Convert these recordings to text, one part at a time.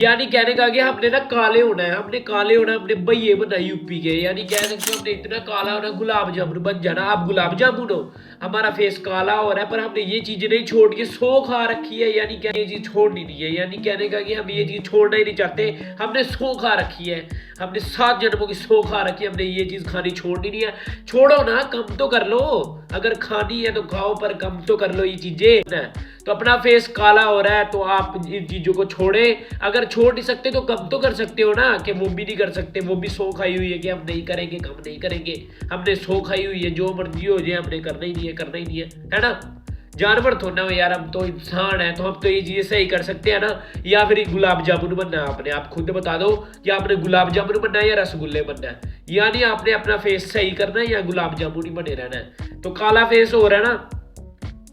यानी कहने का कि हमने ना काले होना है, हमने काले होना है, हमने भैये बनना है यूपी के। यानी कह सकते हो हमने इतना काला होना, गुलाब जामुन बन जाना। आप गुलाब जामुन हो, हमारा फेस काला हो रहा है, पर हमने ये चीजें नहीं छोड़ के सो खा रखी है। यानी क्या ये चीज छोड़नी नहीं है। यानी कहने का कि हम ये चीज छोड़ना ही नहीं चाहते, हमने सो खा रखी है, हमने 7 जन्मों की सो खा रखी है, हमने ये चीज खानी छोड़नी नहीं है। छोड़ो ना, कम तो कर लो, अगर खानी है तो खाओ, पर कम तो कर लो ये चीजें। तो अपना फेस काला हो रहा है तो आप इन चीजों को छोड़े। अगर छोड़ नहीं सकते तो कम तो कर सकते हो ना, कि वो भी नहीं कर सकते, वो भी सो खाई हुई है कि हम नहीं करेंगे, हम नहीं करेंगे। हमने सो खाई हुई है, जो मर्जी हो जाए हमने करना ही नहीं है, करना ही नहीं है ना। जानवर थोड़ा हो यार, हम तो इंसान है, तो हम तो ये चीजें सही कर सकते हैं ना। या फिर गुलाब जामुन बनना है आपने, आप खुद बता दो कि आपने गुलाब जामुन बनना है या रसगुल्ले बनना है। यानी आपने अपना फेस सही करना है या गुलाब जामुन ही बने रहना है। तो काला फेस हो रहा है ना,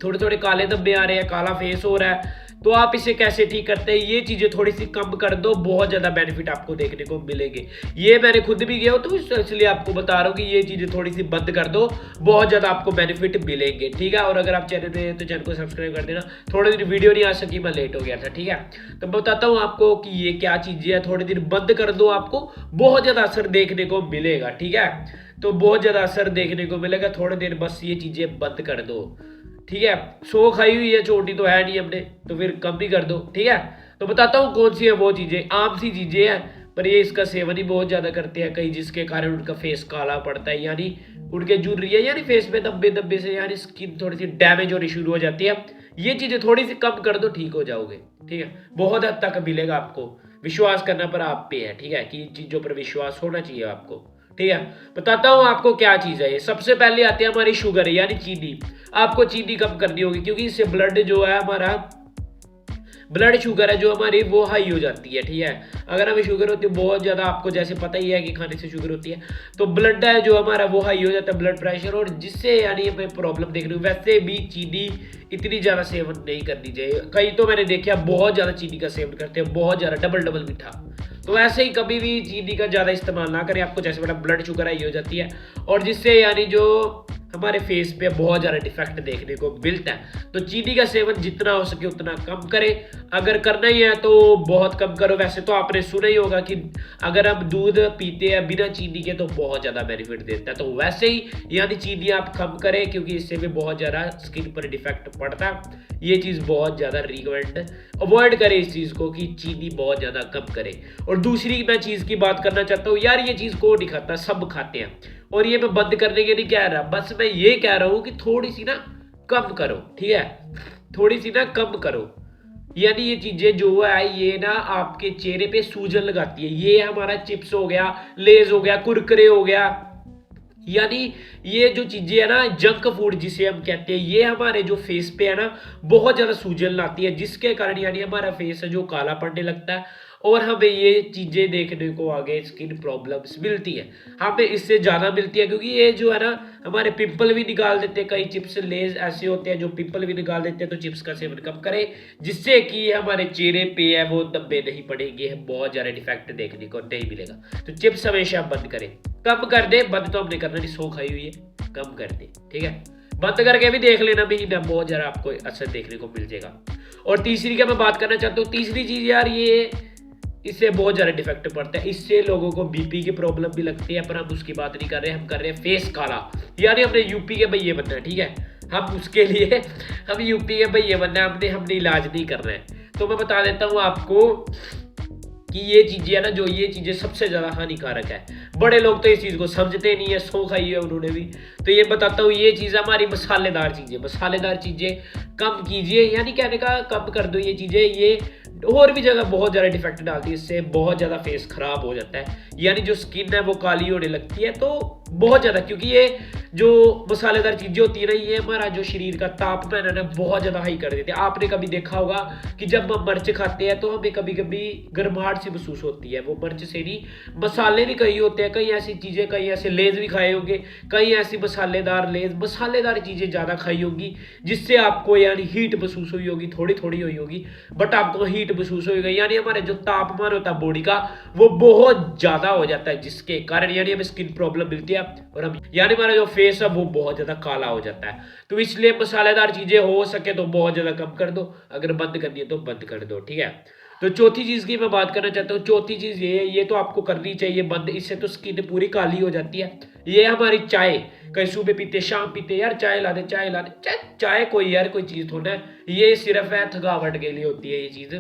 थोड़े थोड़े काले धब्बे आ रहे हैं, काला फेस हो रहा है, तो आप इसे कैसे ठीक करते हैं? ये चीजें थोड़ी सी कम कर दो, बहुत ज्यादा बेनिफिट आपको देखने को मिलेंगे। ये मैंने खुद भी किया हो, तो इसलिए आपको बता रहा हूँ कि ये चीजें थोड़ी सी बंद कर दो, बहुत ज्यादा आपको बेनिफिट मिलेंगे, ठीक है। और अगर आप चैनल पे हैं तो चैनल को सब्सक्राइब कर देना। थोड़े दिन वीडियो नहीं आ सकी, मैं लेट हो गया था, ठीक है। तो बताता हूँ आपको कि ये क्या चीजें है, थोड़े दिन बंद कर दो, आपको बहुत ज्यादा असर देखने को मिलेगा, ठीक है। तो बहुत ज्यादा असर देखने को मिलेगा, थोड़े दिन बस ये चीजें बंद कर दो, ठीक है। सो खाई हुई है, छोटी तो है नहीं हमने, तो फिर कम ही कर दो, ठीक है। तो बताता हूँ कौन सी है वो चीजें, आम सी चीजें हैं, पर ये इसका सेवन ही बहुत ज्यादा करते हैं कई, जिसके कारण उनका फेस काला पड़ता है। यानी उनके जुर्री है, यानी फेस पे धब्बे धब्बे से, यानी स्किन थोड़ी सी डैमेज होनी शुरू हो जाती है। ये चीजें थोड़ी सी कम कर दो, ठीक हो जाओगे, ठीक है। बहुत हद तक मिलेगा आपको, विश्वास करना पर आप पे है, ठीक है, कि इन चीजों पर विश्वास होना चाहिए आपको, ठीक है। बताता हूँ आपको क्या चीज है ये। सबसे पहले आती है हमारी शुगर, यानी चीनी। आपको चीनी कम करनी होगी, क्योंकि इससे ब्लड जो है हमारा, ब्लड शुगर है जो हमारी, वो हाई हो जाती है, ठीक है। अगर हमें शुगर होती है बहुत ज्यादा, आपको जैसे पता ही है कि खाने से शुगर होती है, तो ब्लड है जो हमारा वो हाई हो जाता है, ब्लड प्रेशर, और जिससे यानी हमें प्रॉब्लम देखने को। वैसे भी चीनी इतनी ज्यादा सेवन नहीं करनी चाहिए, कई तो मैंने देखा बहुत ज्यादा चीनी का सेवन करते हैं, बहुत ज्यादा, डबल डबल मीठा। तो ऐसे ही कभी भी चीनी का ज्यादा इस्तेमाल ना करें, आपको जैसे बड़ा ब्लड शुगर हाई हो जाती है, और जिससे यानी जो हमारे फेस पे बहुत ज्यादा डिफेक्ट देखने को मिलता है। तो चीनी का सेवन जितना हो सके उतना कम करें, अगर करना ही है तो बहुत कम करो। वैसे तो आपने सुना ही होगा कि अगर हम दूध पीते हैं बिना चीनी के तो बहुत ज्यादा बेनिफिट देता है, तो वैसे ही यानी चीनी आप कम करें, क्योंकि इससे भी बहुत ज्यादा स्किन पर डिफेक्ट पड़ता है। ये चीज बहुत ज्यादा रिकमेंड, अवॉइड करें इस चीज को, कि चीनी बहुत ज्यादा कम करें। और दूसरी मैं चीज की बात करना चाहता हूँ यार, ये चीज कौन नहीं खाता, सब खाते हैं, और ये मैं बंद करने के नहीं कह रहा, बस मैं ये कह रहा हूं कि थोड़ी सी ना कम करो, ठीक है, थोड़ी सी ना कम करो। यानी ये चीजें जो है ये ना आपके चेहरे पे सूजन लगाती है। ये हमारा चिप्स हो गया, लेज हो गया, कुरकुरे हो गया, यानी ये जो चीजें है ना, जंक फूड जिसे हम कहते हैं, ये हमारे जो फेस पे है ना बहुत ज्यादा सूजन लाती है, जिसके कारण यानी हमारा फेस है जो काला पड़ने लगता है, और हमें ये चीजें देखने को आगे स्किन प्रॉब्लम्स मिलती है। हमें इससे ज्यादा मिलती है, क्योंकि ये जो है ना हमारे पिंपल भी निकाल देते हैं। कई चिप्स लेज ऐसे होते हैं जो पिंपल भी निकाल देते हैं, तो चिप्स का सेवन कम करें, जिससे कि हमारे चेहरे पे है वो धब्बे नहीं पड़ेंगे, बहुत ज्यादा डिफेक्ट देखने को नहीं मिलेगा। तो चिप्स हमेशा बंद करें, कम कर दे, बंद तो हमने करना नहीं, सो खाई हुई है, कम कर दे, ठीक है। बंद करके भी देख लेना, महीना बहुत ज्यादा आपको असर देखने को मिल जाएगा। और तीसरी का मैं बात करना चाहता हूँ, तीसरी चीज यार, ये इससे बहुत ज्यादा डिफेक्ट पड़ता है, इससे लोगों को बीपी की प्रॉब्लम भी लगती है, पर हम उसकी बात नहीं कर रहे, हम कर रहे हैं फेस काला। यानी हमने यूपी के भैये बनना है, ठीक है, हम उसके लिए हम यूपी के भैये बनना है, हमने इलाज नहीं करना है। तो मैं बता देता हूँ आपको कि ये चीजें है ना, जो ये चीजें सबसे ज्यादा हानिकारक है। बड़े लोग तो इस चीज को समझते नहीं है, सो खाई है उन्होंने भी। तो ये बताता हूँ, ये चीज हमारी मसालेदार चीजें, मसालेदार चीजें कम कीजिए, यानी कहने का कम कर दो ये चीजें। ये और भी जगह बहुत ज्यादा डिफेक्ट डालती है, इससे बहुत ज्यादा फेस खराब हो जाता है, यानी जो स्किन है वो काली होने लगती है, तो बहुत ज्यादा, क्योंकि ये जो मसालेदार चीजें होती है ना, ये हमारा जो शरीर का तापमान है ना बहुत ज्यादा हाई कर देते हैं। आपने कभी देखा होगा कि जब हम मिर्च खाते हैं तो हमें कभी कभी गर्माहट सी महसूस होती है, वो मिर्च से नहीं, मसाले भी कई होते हैं, कई ऐसी चीजें, कई ऐसे लेज भी खाए होंगे, कई ऐसी मसालेदार लेज, मसालेदार चीजें ज्यादा खाई होगी, जिससे आपको यानी हीट महसूस हुई होगी, थोड़ी थोड़ी हुई होगी, बट आपको हीट महसूस होगी। यानी हमारे जो तापमान होता है बॉडी का वो बहुत ज्यादा हो जाता है, जिसके कारण यानी हमें स्किन प्रॉब्लम मिलती है, और हम यानी हमारा जो फेस है वो बहुत ज्यादा काला हो जाता है। तो इसलिए मसालेदार चीजें हो सके तो बहुत ज्यादा कम कर दो, अगर बंद करनी है तो बंद कर दो, ठीक है। तो चौथी चीज़ की मैं बात करना चाहता हूँ। चौथी चीज़ ये तो आपको करनी चाहिए बंद, इससे तो स्किन पूरी काली हो जाती है। ये हमारी चाय, कहीं सुबह पीते शाम पीते, यार चाय ला दे चाय ला दे, चाय कोई यार कोई चीज़ थोड़ा है, ये सिर्फ है थकावट के लिए होती है ये चीज़।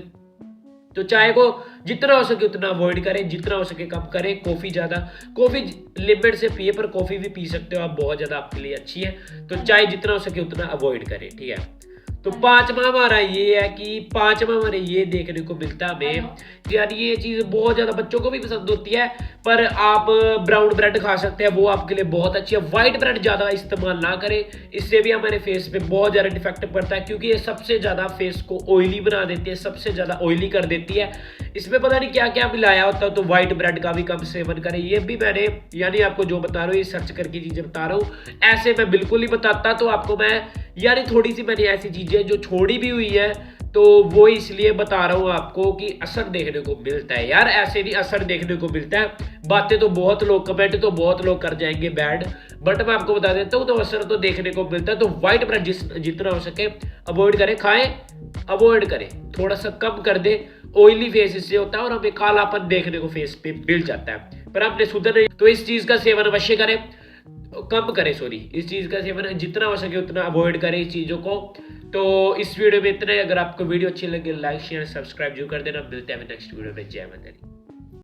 तो चाय को जितना हो सके उतना अवॉइड करें, जितना हो सके कम करें। कॉफ़ी ज़्यादा, कॉफ़ी लिमिट से पिए, पर कॉफ़ी भी पी सकते हो आप, बहुत ज़्यादा आपके लिए अच्छी है। तो चाय जितना हो सके उतना अवॉइड करें, ठीक है। तो पांचवा हमारा ये है कि पांचवा हमारे ये देखने को मिलता है हमें कि यार ये चीज़ बहुत ज़्यादा बच्चों को भी पसंद होती है, पर आप ब्राउन ब्रेड खा सकते हैं, वो आपके लिए बहुत अच्छी है। वाइट ब्रेड ज़्यादा इस्तेमाल ना करें, इससे भी हमारे फेस पे बहुत ज़्यादा डिफेक्ट पड़ता है, क्योंकि ये सबसे ज़्यादा फेस को ऑयली बना देती है, सबसे ज़्यादा ऑयली कर देती है। इसमें पता नहीं क्या क्या मिलाया होता है, तो वाइट ब्रेड का भी कम सेवन करें। ये भी मैंने यानी आपको जो बता रहा हूँ, ये सर्च करके चीज़ें बता रहा हूँ, ऐसे मैं बिल्कुल नहीं बताता। तो आपको मैं यानी थोड़ी सी मैंने ऐसी चीज़ें जो छोड़ी भी हुई है, तो वो इसलिए बता रहा हूँ आपको कि असर देखने को मिलता है यार, ऐसे नहीं असर देखने को मिलता है। बातें तो बहुत लोग, कमेंट तो बहुत लोग कर जाएंगे बैड, बट मैं आपको बता देता हूँ, तो असर तो देखने को मिलता है। तो वाइट ब्रेड जितना हो सके अवॉइड करें, खाएं अवॉइड करें, थोड़ा सा कम कर दे। ऑयली फेस इससे होता है और हमें कालापन देखने को फेस पे मिल जाता है, पर आपने सुधर नहीं, तो इस चीज़ का सेवन अवश्य करें, कम करें, सॉरी, इस चीज़ का सेवन जितना हो सके उतना अवॉइड करें इस चीज़ों को। तो इस वीडियो में इतना ही। अगर आपको वीडियो अच्छी लगे लाइक शेयर सब्सक्राइब जरूर कर देना। मिलते हैं नेक्स्ट वीडियो में। जय माता दी।